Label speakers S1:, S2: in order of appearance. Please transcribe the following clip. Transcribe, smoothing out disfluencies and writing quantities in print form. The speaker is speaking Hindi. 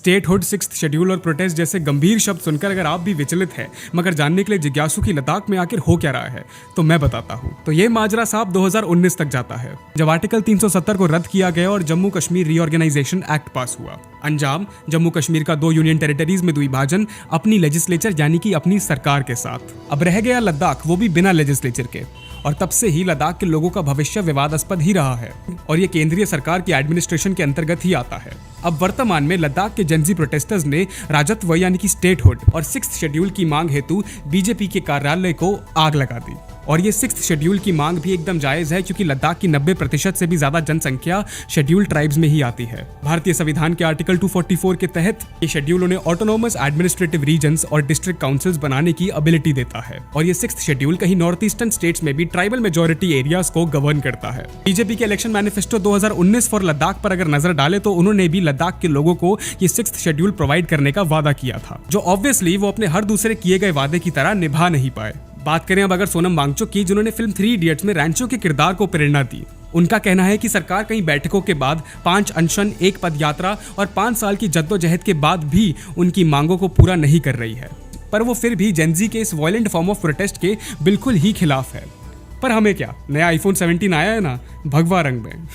S1: स्टेटहुड, सिक्स्थ शेड्यूल और प्रोटेस्ट जैसे गंभीर शब्द सुनकर अगर आप भी विचलित हैं मगर जानने के लिए जिज्ञासु की लद्दाख में आखिर हो क्या रहा है तो मैं बताता हूँ। तो ये माजरा साहब 2019 तक जाता है जब आर्टिकल 370 को रद्द किया गया और Jammu Kashmir reorganisation act pass हुआ। अंजाम जम्मू कश्मीर का 2 यूनियन टेरिटरीज में द्विभाजन अपनी लेजिस्लेचर यानी कि अपनी सरकार के साथ। अब रह गया लद्दाख, वो भी बिना लेजिस्लेचर के, और तब से ही लद्दाख के लोगों का भविष्य विवादास्पद ही रहा है और ये केंद्रीय सरकार की एडमिनिस्ट्रेशन के अंतर्गत ही आता है। अब वर्तमान में लद्दाख के जेनजी प्रोटेस्टर्स ने राजत्व यानी कि स्टेटहुड और सिक्स्थ शेड्यूल की मांग हेतु बीजेपी के कार्यालय को आग लगा दी। और ये सिक्स्थ शेड्यूल की मांग भी एकदम जायज है क्योंकि लद्दाख की 90% से भी ज्यादा जनसंख्या शेड्यूल ट्राइब्स में ही आती है। भारतीय संविधान के आर्टिकल 244 के तहत ये शेड्यूल उन्हें ऑटोनोमस एडमिनिस्ट्रेटिव रीजन्स और डिस्ट्रिक्ट काउंसिल्स बनाने की एबिलिटी देता है। और ये सिक्स्थ शेड्यूल कहीं नॉर्थ ईस्टर्न स्टेट्स में भी ट्राइबल मेजोरिटी एरियाज को गवर्न करता है। बीजेपी के इलेक्शन मैनिफेस्टो 2019 फॉर लद्दाख पर अगर नजर डाले तो उन्होंने भी लद्दाख के लोगों को ये सिक्स्थ शेड्यूल प्रोवाइड करने का वादा किया था, जो ऑब्वियसली वो अपने हर दूसरे किए गए वादे की तरह निभा नहीं पाए। बात करें अब अगर सोनम वांगचुक की, जिन्होंने फिल्म 3 इडियट्स में रैंचो के किरदार को प्रेरणा दी। उनका कहना है कि सरकार कई बैठकों के बाद, 5 अनशन, 1 पदयात्रा और 5 साल की जद्दोजहद के बाद भी उनकी मांगों को पूरा नहीं कर रही है, पर वो फिर भी जेनजी के इस वायलेंट फॉर्म ऑफ प्रोटेस्ट के बिल्कुल ही खिलाफ है। पर हमें क्या, नया आईफोन 17 आया है ना, भगवा रंग में।